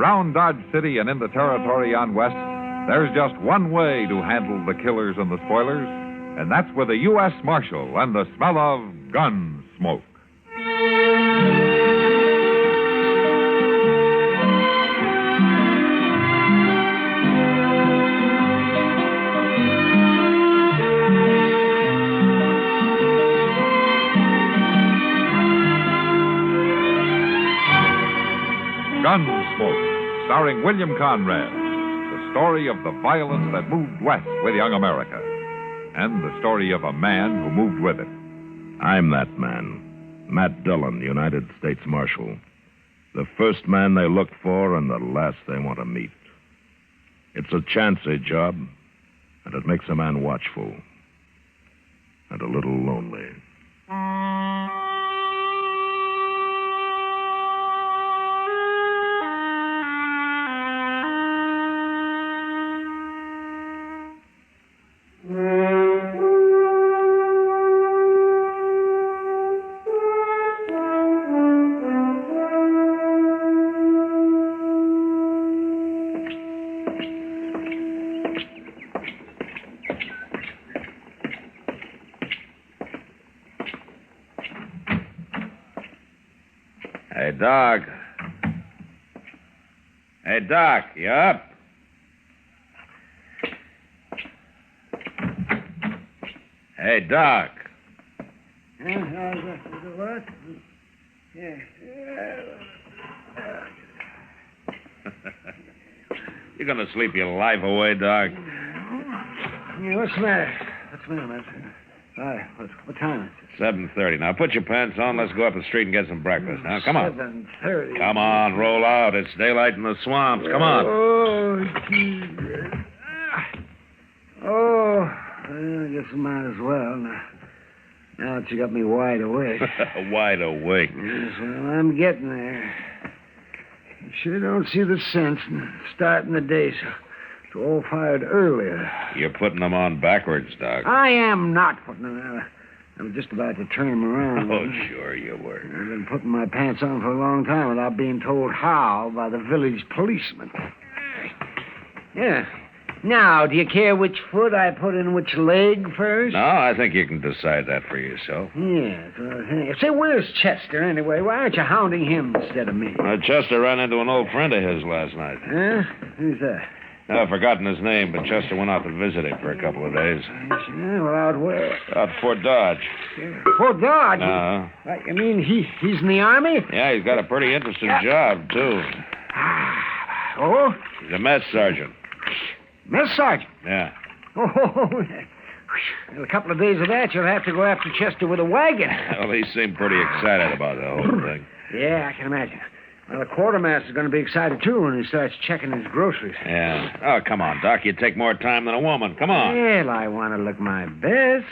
around Dodge City and in the territory on west, there's just one way to handle the killers and the spoilers, and that's with a U.S. Marshal and the smell of gun smoke. Gunsmoke, starring William Conrad. The story of the violence that moved west with young America. And the story of a man who moved with it. I'm that man. Matt Dillon, United States Marshal. The first man they look for and the last they want to meet. It's a chancy job, and it makes a man watchful. And a little lonely. Hey, Doc. Hey, Doc, you up? Hey, Doc. What? Yeah. You gonna sleep your life away, Doc? Yeah, what's the matter? Man? All right, what time is it? 7:30. Now, put your pants on. Let's go up the street and get some breakfast. Now, come on. 7:30. Come on, roll out. It's daylight in the swamps. Come on. Oh, Jesus. Oh, well, I guess I might as well. Now that you got me wide awake. Wide awake. Yes, well, I'm getting there. You sure don't see the sense in starting the day so all fired earlier. You're putting them on backwards, Doc. I am not putting them on. I was just about to turn them around. Oh, sure you were. I've been putting my pants on for a long time without being told how by the village policeman. Yeah. Now, do you care which foot I put in which leg first? No, I think you can decide that for yourself. Yes. Well, say, where's Chester, anyway? Why aren't you hounding him instead of me? Chester ran into an old friend of his last night. Huh? Who's that? I've forgotten his name, but Chester went out to visit him for a couple of days. Yeah, well, out where? Out Fort Dodge. Fort Dodge? Uh-huh. You mean he's in the Army? Yeah, he's got a pretty interesting job, too. Oh? He's a mess sergeant. Mess sergeant? Yeah. Oh, well, a couple of days of that, you'll have to go after Chester with a wagon. Well, he seemed pretty excited about the whole thing. Yeah, I can imagine. Well, the quartermaster's going to be excited, too, when he starts checking his groceries. Yeah. Oh, come on, Doc. You take more time than a woman. Come on. Well, I want to look my best.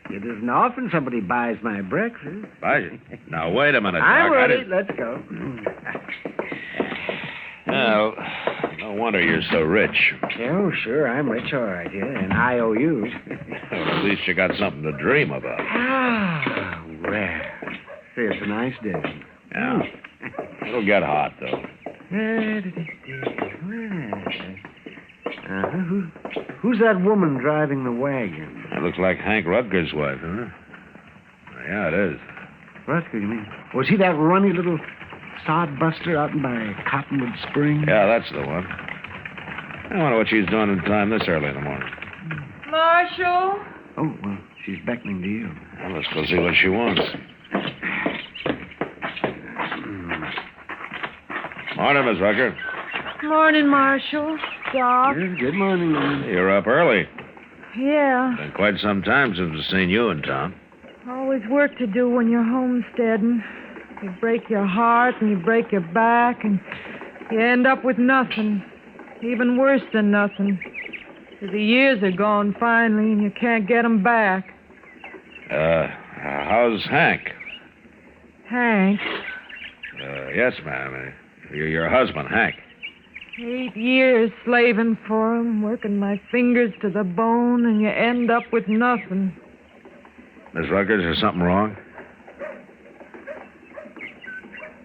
It isn't often somebody buys my breakfast. Buys it? Now, wait a minute, Doc. I'm ready. Let's go. Well, no wonder you're so rich. Oh, sure, I'm rich, all right, yeah, and IOUs. Well, at least you got something to dream about. Ah, well. Say, it's a nice day. Yeah. It'll get hot, though. Who's that woman driving the wagon? That looks like Hank Rutger's wife, huh? Yeah, it is. Rutger, you mean? Was he that runny little sodbuster out by Cottonwood Springs? Yeah, that's the one. I wonder what she's doing in time this early in the morning. Marshal? Oh, well, she's beckoning to you. Well, let's go see what she wants. Morning, Miss Rutger. Morning, Marshal. Doc. Good morning, ma'am. You're up early. Yeah. Been quite some time since we've seen you in town. Always work to do when you're homesteading. You break your heart and you break your back and you end up with nothing. Even worse than nothing. 'Cause the years are gone finally and you can't get 'em back. How's Hank? Hank? Yes, ma'am. Your husband, Hank. 8 years slaving for 'em, working my fingers to the bone, and you end up with nothing. Miss Rutger, is there something wrong?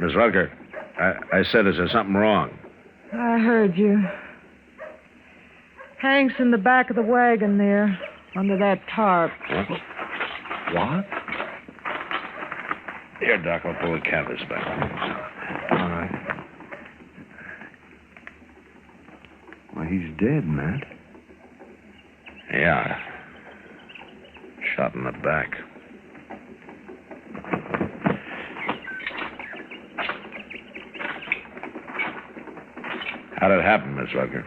Miss Rutger, I said, is there something wrong? I heard you. Hank's in the back of the wagon there, under that tarp. What? Here, Doc, I'll pull the canvas back. All right. Well, he's dead, Matt. Yeah. Shot in the back. How'd it happen, Miss Rutger?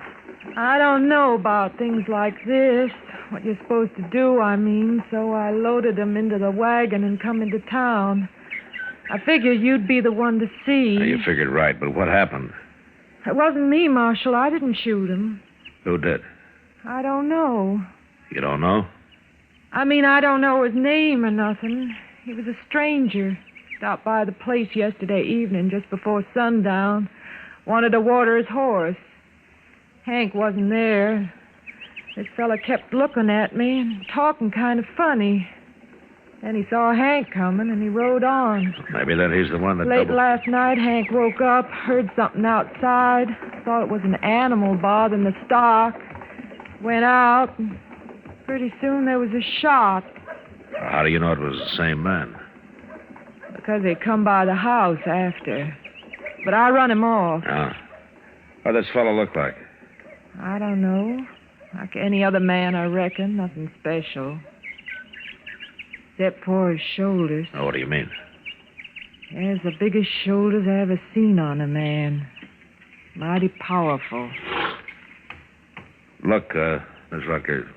I don't know about things like this. What you're supposed to do, I mean. So I loaded them into the wagon and come into town. I figured you'd be the one to see. Now, you figured right, but what happened? It wasn't me, Marshal. I didn't shoot him. Who did? I don't know. You don't know? I mean, I don't know his name or nothing. He was a stranger. Stopped by the place yesterday evening just before sundown. Wanted to water his horse. Hank wasn't there. This fella kept looking at me and talking kind of funny. Then he saw Hank coming and he rode on. Maybe then he's the one that Late last night, Hank woke up, heard something outside. Thought it was an animal bothering the stock. Went out, and pretty soon there was a shot. How do you know it was the same man? Because they come by the house after. But I run him off. Ah. What does this fellow look like? I don't know. Like any other man, I reckon. Nothing special. Except for his shoulders. Oh, what do you mean? There's the biggest shoulders I ever seen on a man. Mighty powerful. Look, Miss Rucker,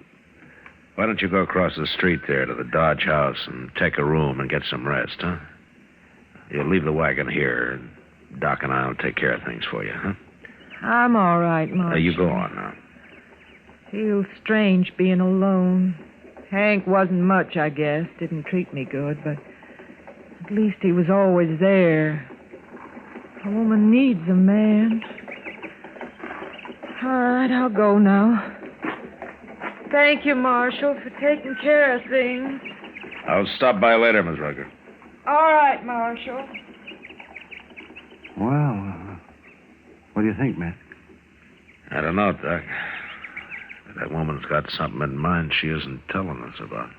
why don't you go across the street there to the Dodge house and take a room and get some rest, huh? You'll leave the wagon here, and Doc and I'll take care of things for you, huh? I'm all right, Marshal. You go on now. Feels strange being alone. Hank wasn't much, I guess. Didn't treat me good, but at least he was always there. A woman needs a man. All right, I'll go now. Thank you, Marshal, for taking care of things. I'll stop by later, Miss Rucker. All right, Marshal. Well, what do you think, Matt? I don't know, Doc. But that woman's got something in mind she isn't telling us about.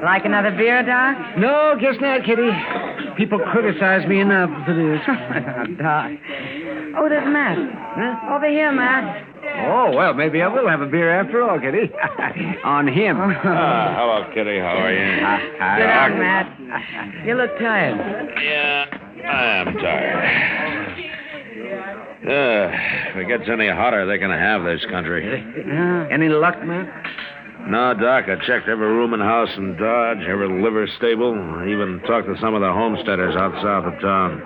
Like another beer, Doc? No, guess not, Kitty. People criticize me enough for this. Doc. Oh, there's Matt. Huh? Over here, Matt. Oh, well, maybe I will have a beer after all, Kitty. On him. Hello, Kitty. How are you? Sit down, Matt. You look tired. Yeah, I am tired. If it gets any hotter, they're going to have this country. Any luck, Matt? No, Doc, I checked every room and house in Dodge, every liver stable. I even talked to some of the homesteaders out south of town.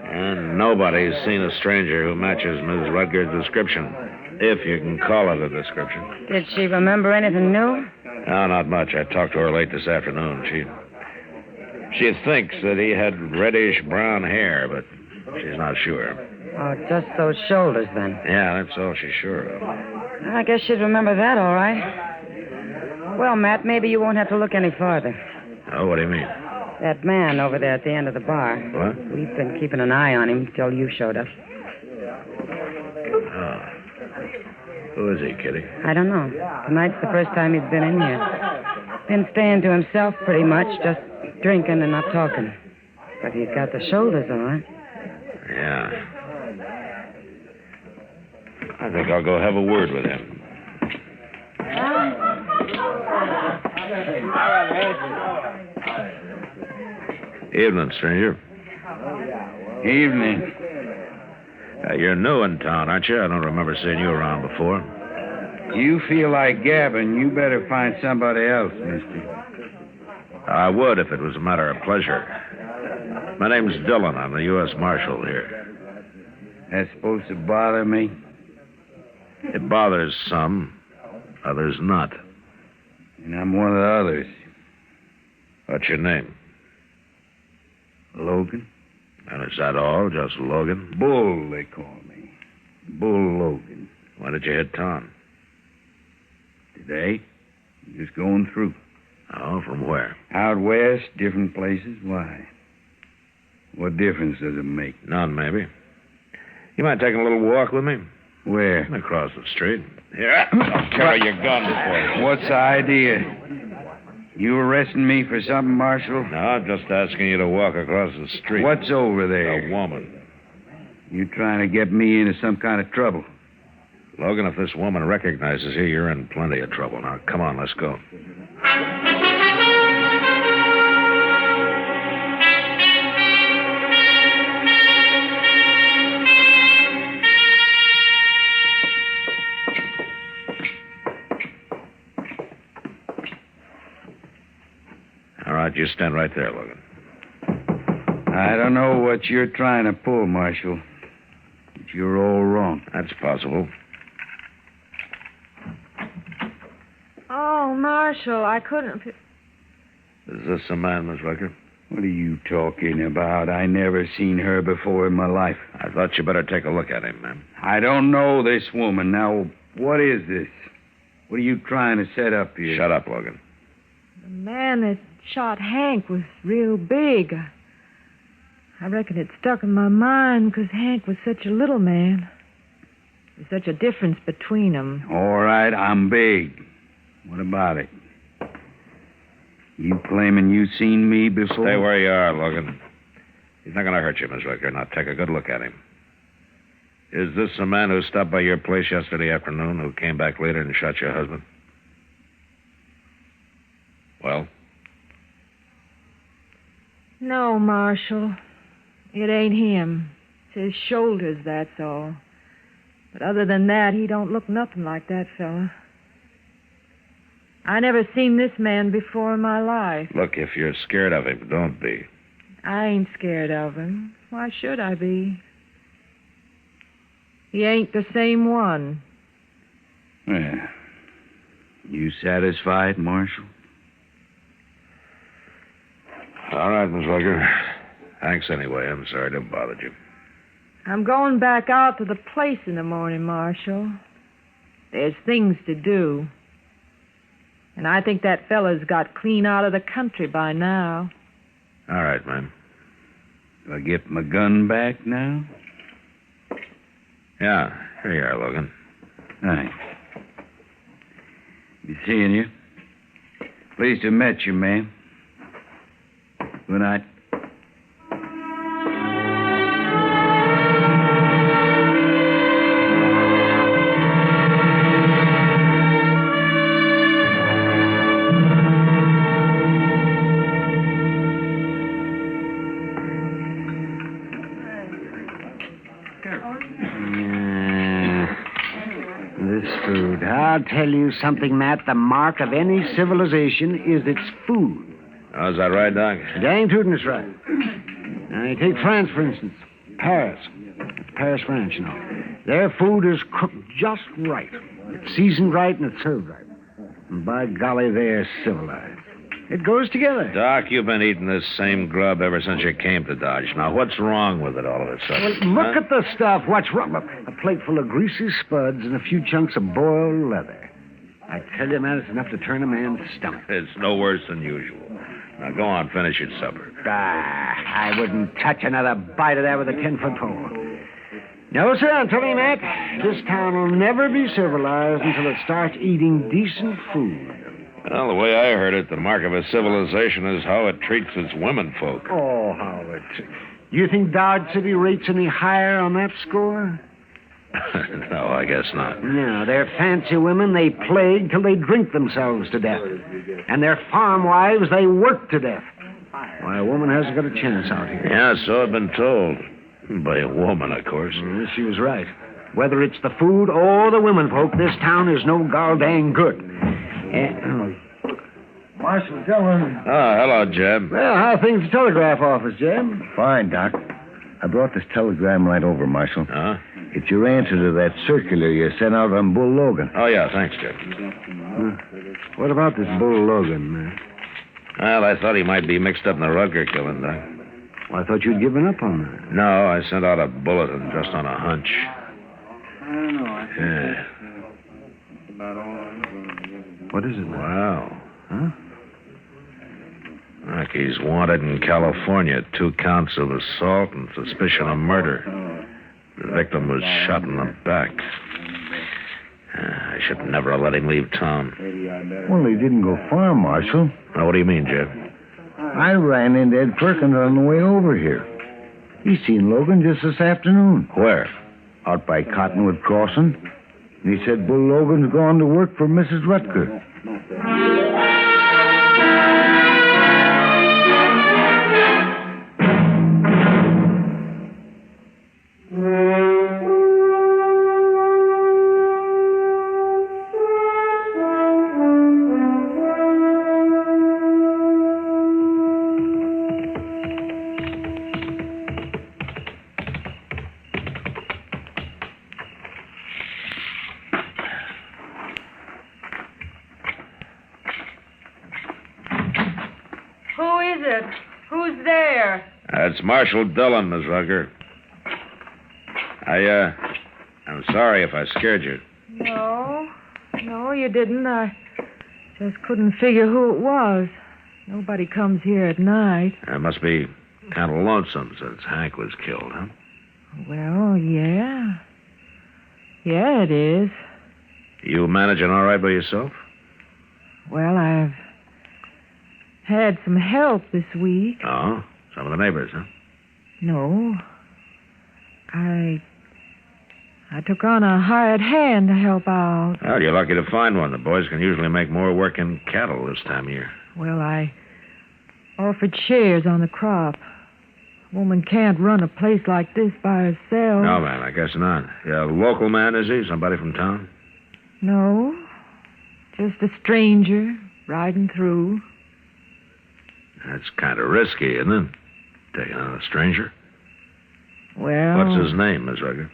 And nobody's seen a stranger who matches Ms. Rutger's description, if you can call it a description. Did she remember anything new? No, not much. I talked to her late this afternoon. She thinks that he had reddish-brown hair, but she's not sure. Oh, just those shoulders, then. Yeah, that's all she's sure of. I guess she'd remember that, all right. Well, Matt, maybe you won't have to look any farther. Oh, what do you mean? That man over there at the end of the bar. What? We've been keeping an eye on him till you showed up. Oh. Who is he, Kitty? I don't know. Tonight's the first time he's been in here. Been staying to himself pretty much, just drinking and not talking. But he's got the shoulders, all right. Yeah. I think I'll go have a word with him. Evening, stranger. Evening. You're new in town, aren't you? I don't remember seeing you around before. You feel like gabbing, you better find somebody else, mister. I would if it was a matter of pleasure. My name's Dillon. I'm the U.S. Marshal here. That's supposed to bother me? It bothers some. others not. And I'm one of the others. What's your name? Logan? And is that all? Just Logan? Bull, they call me. Bull Logan. Why did you hit town? Today, just going through. Oh, from where? Out west, different places. Why? What difference does it make? None, maybe. You mind taking a little walk with me? Where? Across the street. Here, I'll carry your gun for you. What's the idea? You arresting me for something, Marshal? No, I'm just asking you to walk across the street. What's over there? A woman. You trying to get me into some kind of trouble? Logan, if this woman recognizes you, you're in plenty of trouble. Now, come on, let's go. All right, you stand right there, Logan. I don't know what you're trying to pull, Marshal. But you're all wrong. That's possible. Oh, Marshal, I couldn't... Is this the man, Miss Rucker? What are you talking about? I never seen her before in my life. I thought you better take a look at him, ma'am. I don't know this woman. Now, what is this? What are you trying to set up here? Shut up, Logan. The man that shot Hank was real big. I reckon it stuck in my mind because Hank was such a little man. There's such a difference between them. All right, I'm big. What about it? You claiming you seen me before? Stay where you are, Logan. He's not going to hurt you, Miss Rucker. Now, take a good look at him. Is this the man who stopped by your place yesterday afternoon, who came back later and shot your husband? Well? No, Marshal. It ain't him. It's his shoulders, that's all. But other than that, he don't look nothing like that fella. I never seen this man before in my life. Look, if you're scared of him, don't be. I ain't scared of him. Why should I be? He ain't the same one. Well, you satisfied, Marshal? All right, Miss Rucker. Thanks anyway. I'm sorry to have bothered you. I'm going back out to the place in the morning, Marshal. There's things to do. And I think that fella's got clean out of the country by now. All right, ma'am. Do I get my gun back now? Yeah, here you are, Logan. Thanks. Be seeing you. Pleased to have met you, ma'am. Good night. Food. I'll tell you something, Matt. The mark of any civilization is its food. Oh, is that right, Doc? Dang tootin' is right. Now, you take France, for instance. Paris. Paris, France, you know. Their food is cooked just right. It's seasoned right and it's served right. And by golly, they're civilized. It goes together. Doc, you've been eating this same grub ever since you came to Dodge. Now, what's wrong with it all of a sudden? Well, look at the stuff. What's wrong? A plate full of greasy spuds and a few chunks of boiled leather. I tell you, man, it's enough to turn a man's stomach. It's no worse than usual. Now, go on, finish your supper. I wouldn't touch another bite of that with a 10-foot pole. No, sir, I'm telling you, Matt, this town will never be civilized until it starts eating decent food. Well, the way I heard it, the mark of a civilization is how it treats its women folk. Oh, Howard. You think Dodge City rates any higher on that score? No, I guess not. No, they're fancy women. They plague till they drink themselves to death. And their farm wives, they work to death. Why, a woman hasn't got a chance out here. Yeah, so I've been told. By a woman, of course. She was right. Whether it's the food or the women folk, this town is no goddamn good. Marshal Dillon. Oh, hello, Jeb. Well, how are things at the telegraph office, Jeb? Fine, Doc. I brought this telegram right over, Marshal. Huh? It's your answer to that circular you sent out on Bull Logan. Oh, yeah, thanks, Jeff. What about this Bull Logan, man? Well, I thought he might be mixed up in the Rutger killing, Doc. Well, I thought you'd given up on that. No, I sent out a bulletin just on a hunch. Yeah. What is it, man? Wow. Huh? Look, he's wanted in California. 2 counts of assault and suspicion of murder. The victim was shot in the back. I should never have let him leave town. Well, he didn't go far, Marshal. Now, what do you mean, Jeff? I ran into Ed Perkins on the way over here. He seen Logan just this afternoon. Where? Out by Cottonwood Crossing. And he said Bull Logan's gone to work for Mrs. Rutger. Who is it? Who's there? It's Marshal Dillon, Miss Rutger. I'm sorry if I scared you. No, you didn't. I just couldn't figure who it was. Nobody comes here at night. It must be kind of lonesome since Hank was killed, huh? Well, yeah. Yeah, it is. You managing all right by yourself? Well, I've had some help this week. Oh, some of the neighbors, huh? No. I took on a hired hand to help out. Well, you're lucky to find one. The boys can usually make more work in cattle this time of year. Well, I offered shares on the crop. A woman can't run a place like this by herself. No, ma'am, I guess not. Yeah, a local man, is he? Somebody from town? No. Just a stranger riding through. That's kind of risky, isn't it? Taking on a stranger. Well... What's his name, Miss Rutger?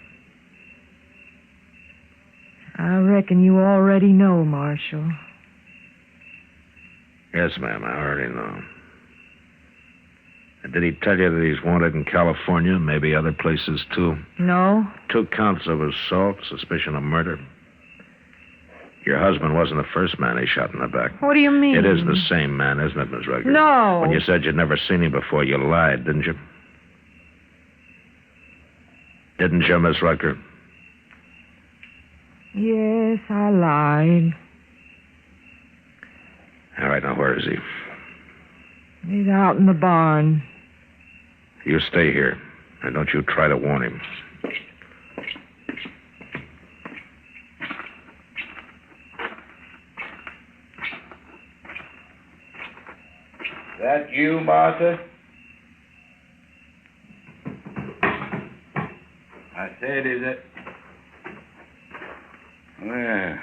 I reckon you already know, Marshal. Yes, ma'am, I already know. And did he tell you that he's wanted in California, maybe other places, too? No. 2 counts of assault, suspicion of murder. Your husband wasn't the first man he shot in the back. What do you mean? It is the same man, isn't it, Miss Rutger? No. When you said you'd never seen him before, you lied, didn't you? Didn't you, Miss Rutger? Yes, I lied. All right, now, where is he? He's out in the barn. You stay here, and don't you try to warn him. That you, Martha? I said, is it? Well,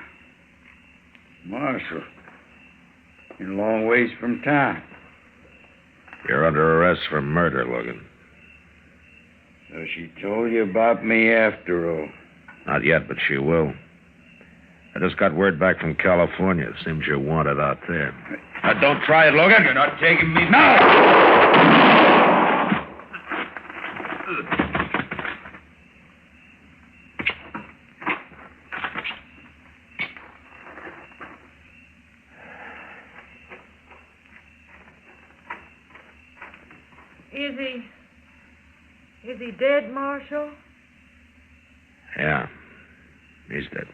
Marshal, you're a long ways from town. You're under arrest for murder, Logan. So she told you about me after all. Not yet, but she will. I just got word back from California. It seems you're wanted out there. Now, don't try it, Logan. You're not taking me now. Is he dead, Marshal? Yeah, he's dead.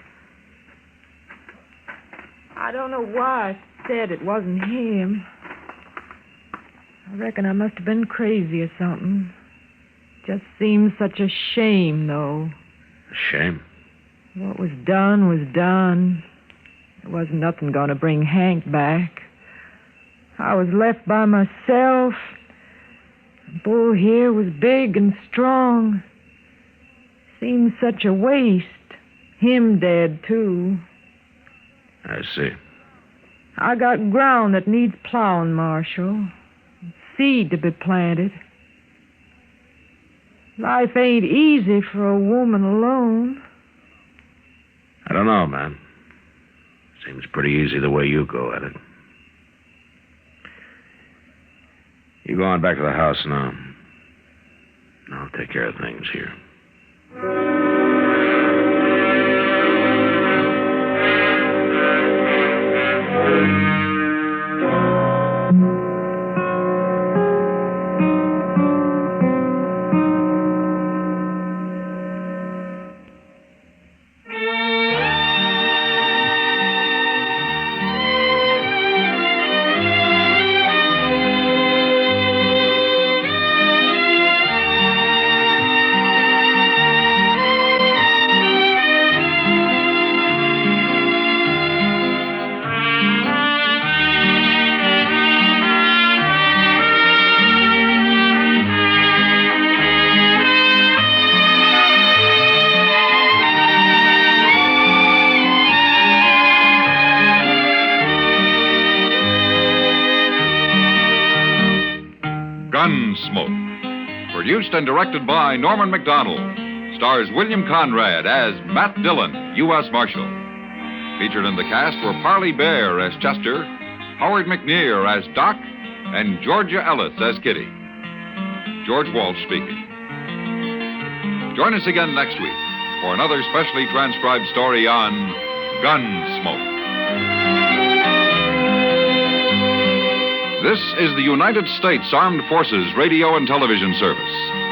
I don't know why I said it wasn't him. I reckon I must have been crazy or something. Just seems such a shame, though. A shame? What was done was done. There wasn't nothing going to bring Hank back. I was left by myself. Bull here was big and strong. Seemed such a waste. Him dead, too. I see. I got ground that needs plowing, Marshal. Seed to be planted. Life ain't easy for a woman alone. I don't know, man. Seems pretty easy the way you go at it. You go on back to the house now. I'll take care of things here. Gunsmoke. Produced and directed by Norman McDonald. Stars William Conrad as Matt Dillon, U.S. Marshal. Featured in the cast were Parley Bear as Chester, Howard McNear as Doc, and Georgia Ellis as Kitty. George Walsh speaking. Join us again next week for another specially transcribed story on Gunsmoke. This is the United States Armed Forces Radio and Television Service.